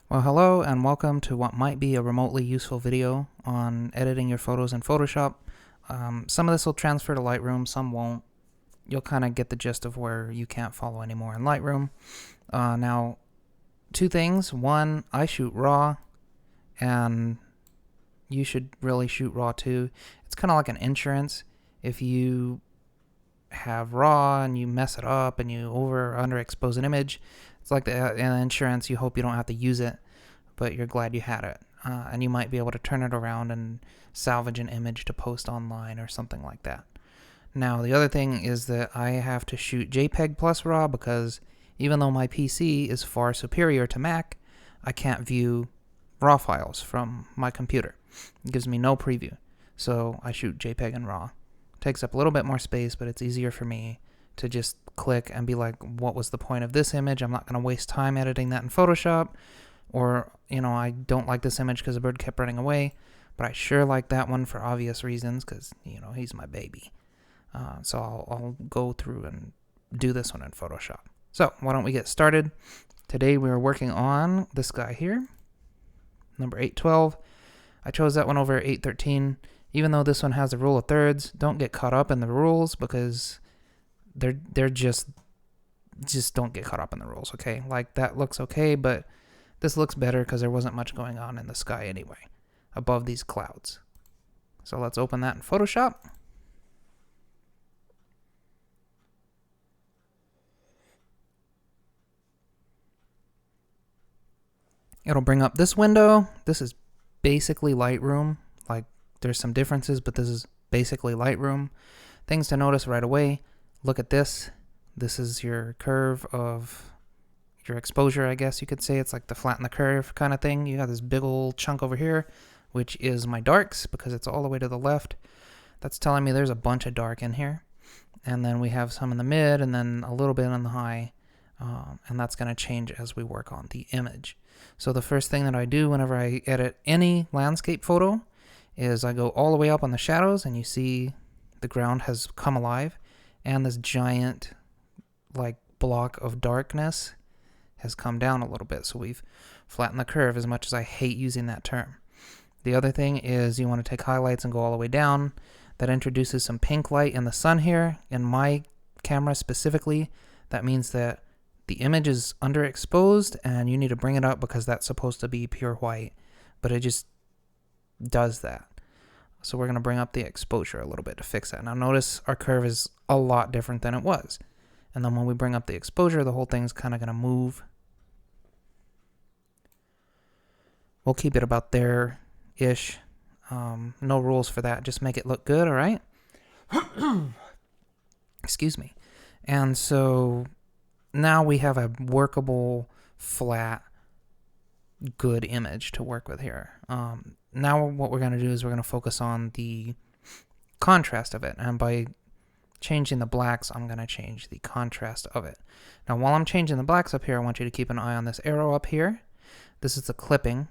Well, hello and welcome to what might be a remotely useful video on editing your photos in Photoshop. Some of this will transfer to Lightroom, some won't. You'll kind of get the gist of where you can't follow anymore in Lightroom. Now, two things. One, I shoot RAW, and you should really shoot RAW too. It's kind of like an insurance. If you have RAW and you mess it up and you over or underexpose an image, it's like the insurance. You hope you don't have to use it, but you're glad you had it. And you might be able to turn it around and salvage an image to post online or something like that. Now, the other thing is that I have to shoot JPEG plus RAW because even though my PC is far superior to Mac, I can't view RAW files from my computer. It gives me no preview. So I shoot JPEG and RAW. It takes up a little bit more space, but it's easier for me to just click and be like, what was the point of this image? I'm not going to waste time editing that in Photoshop. Or, I don't like this image because the bird kept running away, but I sure like that one for obvious reasons because, he's my baby. So I'll go through and do this one in Photoshop. So why don't we get started? Today we're working on this guy here, number 812. I chose that one over 813. Even though this one has a rule of thirds, don't get caught up in the rules because they're just don't get caught up in the rules, okay? Like that looks okay, but this looks better because there wasn't much going on in the sky anyway, above these clouds. So let's open that in Photoshop. It'll bring up this window. This is basically Lightroom. Like there's some differences, but this is basically Lightroom. Things to notice right away. Look at this. This is your curve of your exposure, I guess you could say. It's like the flatten the curve kind of thing. You got this big old chunk over here, which is my darks because it's all the way to the left. That's telling me there's a bunch of dark in here. And then we have some in the mid and then a little bit on the high. And that's going to change as we work on the image. So the first thing that I do whenever I edit any landscape photo is I go all the way up on the shadows and you see the ground has come alive and this giant like block of darkness has come down a little bit. So we've flattened the curve, as much as I hate using that term. The other thing is you want to take highlights and go all the way down. That introduces some pink light in the sun here. In my camera specifically, that means that the image is underexposed and you need to bring it up because that's supposed to be pure white, but it just does that. So we're going to bring up the exposure a little bit to fix that. Now notice our curve is a lot different than it was. And then when we bring up the exposure, the whole thing's kind of going to move. We'll keep it about there-ish. No rules for that. Just make it look good, all right? Excuse me. And so now we have a workable, flat, good image to work with here. Now what we're going to do is we're going to focus on the contrast of it. And by changing the blacks, I'm going to change the contrast of it. Now while I'm changing the blacks up here, I want you to keep an eye on this arrow up here. This is the clipping.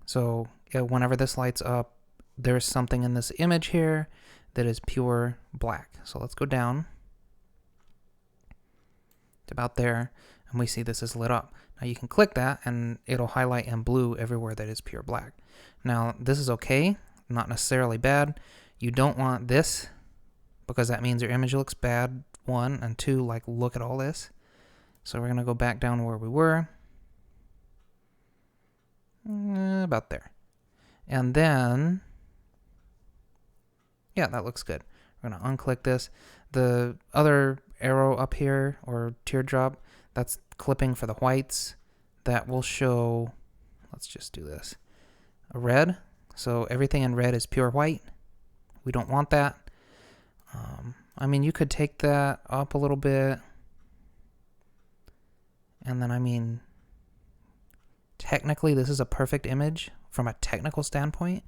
So whenever this lights up, there's something in this image here that is pure black. So let's go down to about there, and we see this is lit up. Now you can click that and it'll highlight in blue everywhere that is pure black. Now this is okay, not necessarily bad. You don't want this because that means your image looks bad, one, and two, like look at all this. So we're going to go back down where we were. About there. And then, yeah, that looks good. We're going to unclick this. The other arrow up here, or teardrop, that's clipping for the whites. That will show, let's just do this, a red. So everything in red is pure white. We don't want that. I mean, you could take that up a little bit. And then, technically this is a perfect image from a technical standpoint,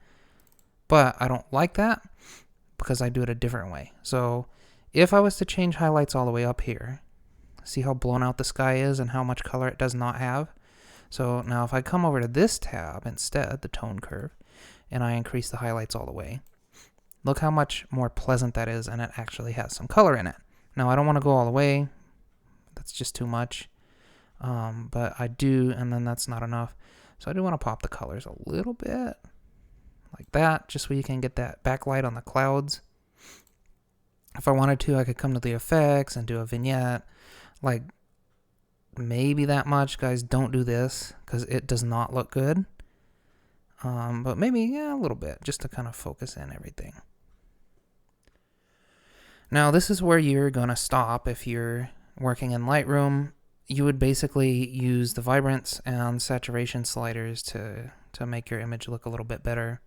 but I don't like that because I do it a different way. So if I was to change highlights all the way up here, see how blown out the sky is and how much color it does not have? So now if I come over to this tab instead, the tone curve, and I increase the highlights all the way, look how much more pleasant that is, and it actually has some color in it. Now I don't want to go all the way. That's just too much. But I do, and then that's not enough. So I do want to pop the colors a little bit like that, just so you can get that backlight on the clouds. If I wanted to, I could come to the effects and do a vignette, like maybe that much. Guys, don't do this because it does not look good. But maybe, yeah, a little bit, just to kind of focus in everything. Now, this is where you're going to stop if you're working in Lightroom. You would basically use the vibrance and saturation sliders to make your image look a little bit better.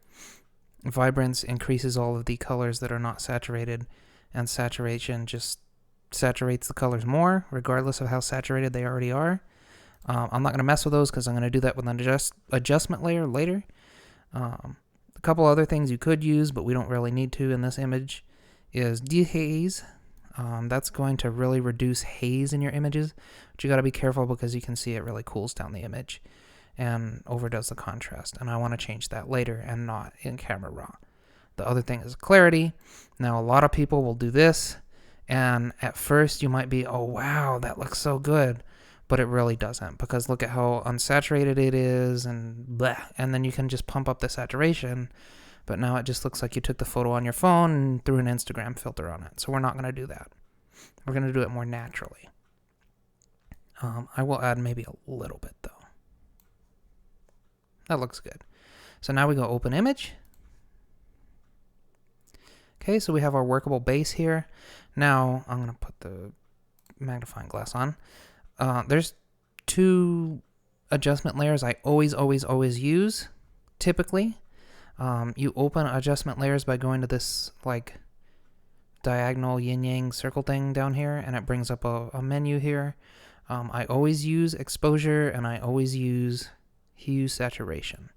Vibrance increases all of the colors that are not saturated, and saturation just saturates the colors more, regardless of how saturated they already are. I'm not going to mess with those because I'm going to do that with an adjustment layer later. A couple other things you could use, but we don't really need to in this image, is dehaze. That's going to really reduce haze in your images, but you got to be careful because you can see it really cools down the image and overdoes the contrast, and I want to change that later and not in Camera Raw. The other thing is clarity. Now, a lot of people will do this, and at first you might be, oh wow, that looks so good, but it really doesn't, because look at how unsaturated it is, and blah, and then you can just pump up the saturation, but now it just looks like you took the photo on your phone and threw an Instagram filter on it. So we're not going to do that. We're going to do it more naturally. I will add maybe a little bit though. That looks good. So now we go open image. Okay, so we have our workable base here. Now I'm going to put the magnifying glass on. There's two adjustment layers I always use, typically. You open adjustment layers by going to this like diagonal yin-yang circle thing down here, and it brings up a menu here. I always use exposure, and I always use hue saturation.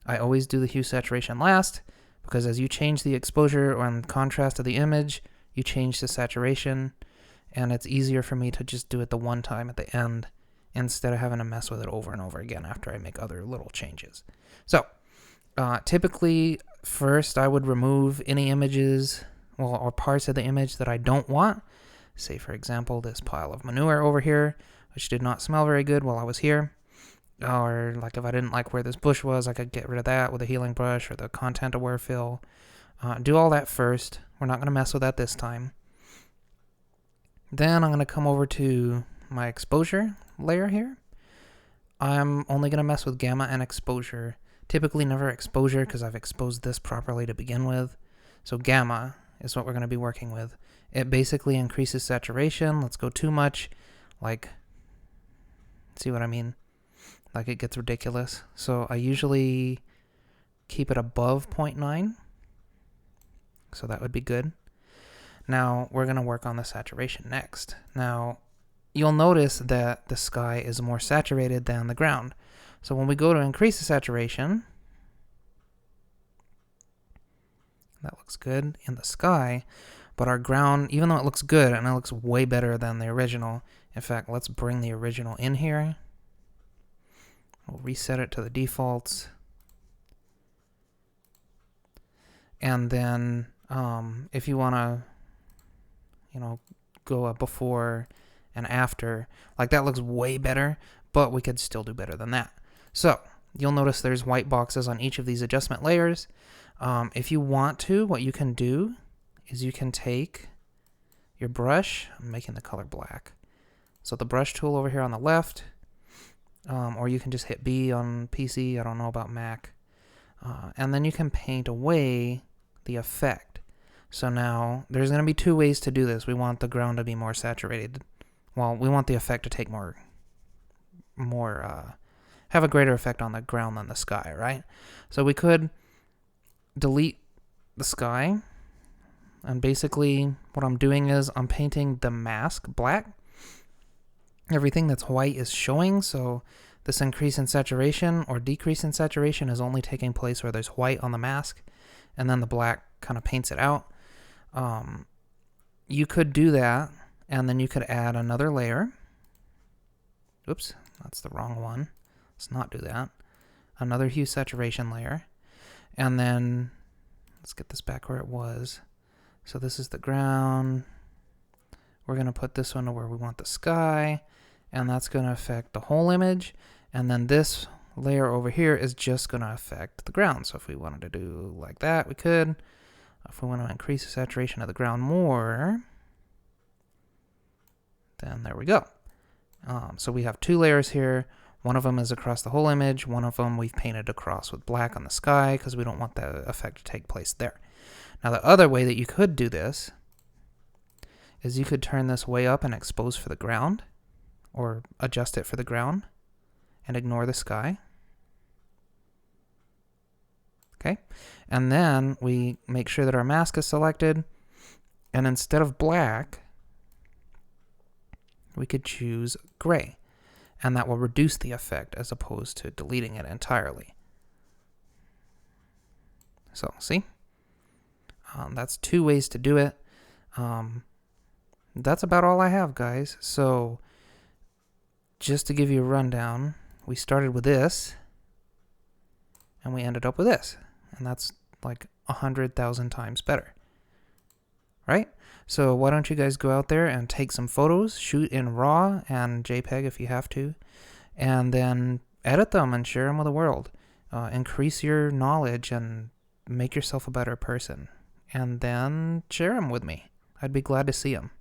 I always do the hue saturation last, because as you change the exposure and contrast of the image, you change the saturation, and it's easier for me to just do it the one time at the end instead of having to mess with it over and over again after I make other little changes. So typically, first I would remove any images, or parts of the image that I don't want. Say, for example, this pile of manure over here, which did not smell very good while I was here. Or like if I didn't like where this bush was, I could get rid of that with a healing brush or the content aware fill. Do all that first. We're not going to mess with that this time. Then I'm going to come over to my exposure layer here. I'm only going to mess with gamma and exposure. Typically never exposure because I've exposed this properly to begin with. So gamma is what we're going to be working with. It basically increases saturation. Let's go too much. Like, see what I mean? Like it gets ridiculous. So I usually keep it above 0.9. So that would be good. Now we're going to work on the saturation next. Now you'll notice that the sky is more saturated than the ground. So when we go to increase the saturation, that looks good in the sky, but our ground, even though it looks good and it looks way better than the original, in fact, let's bring the original in here. We'll reset it to the defaults. And then if you want to, go up before and after, like that looks way better, but we could still do better than that. So you'll notice there's white boxes on each of these adjustment layers. If you want to, what you can do is you can take your brush, I'm making the color black. So the brush tool over here on the left, or you can just hit B on PC, I don't know about Mac. And then you can paint away the effect. So now there's going to be two ways to do this. We want the ground to be more saturated. Well, we want the effect to take have a greater effect on the ground than the sky, right? So we could delete the sky. And basically what I'm doing is I'm painting the mask black. Everything that's white is showing, so this increase in saturation or decrease in saturation is only taking place where there's white on the mask, and then the black kind of paints it out. You could do that, and then you could add another layer. Oops, that's the wrong one. Let's not do that. Another hue saturation layer. And then let's get this back where it was. So this is the ground. We're going to put this one to where we want the sky, and that's going to affect the whole image. And then this layer over here is just going to affect the ground. So if we wanted to do like that, we could. If we want to increase the saturation of the ground more, then there we go. So we have two layers here. One of them is across the whole image. One of them we've painted across with black on the sky because we don't want the effect to take place there. Now the other way that you could do this is you could turn this way up and expose for the ground, or adjust it for the ground and ignore the sky. Okay, and then we make sure that our mask is selected, and instead of black, we could choose gray, and that will reduce the effect as opposed to deleting it entirely. So see, that's two ways to do it. That's about all I have, guys. So just to give you a rundown, we started with this and we ended up with this, and that's like 100,000 times better, right? So why don't you guys go out there and take some photos, shoot in RAW and JPEG if you have to, and then edit them and share them with the world. Increase your knowledge and make yourself a better person, and then share them with me. I'd be glad to see them.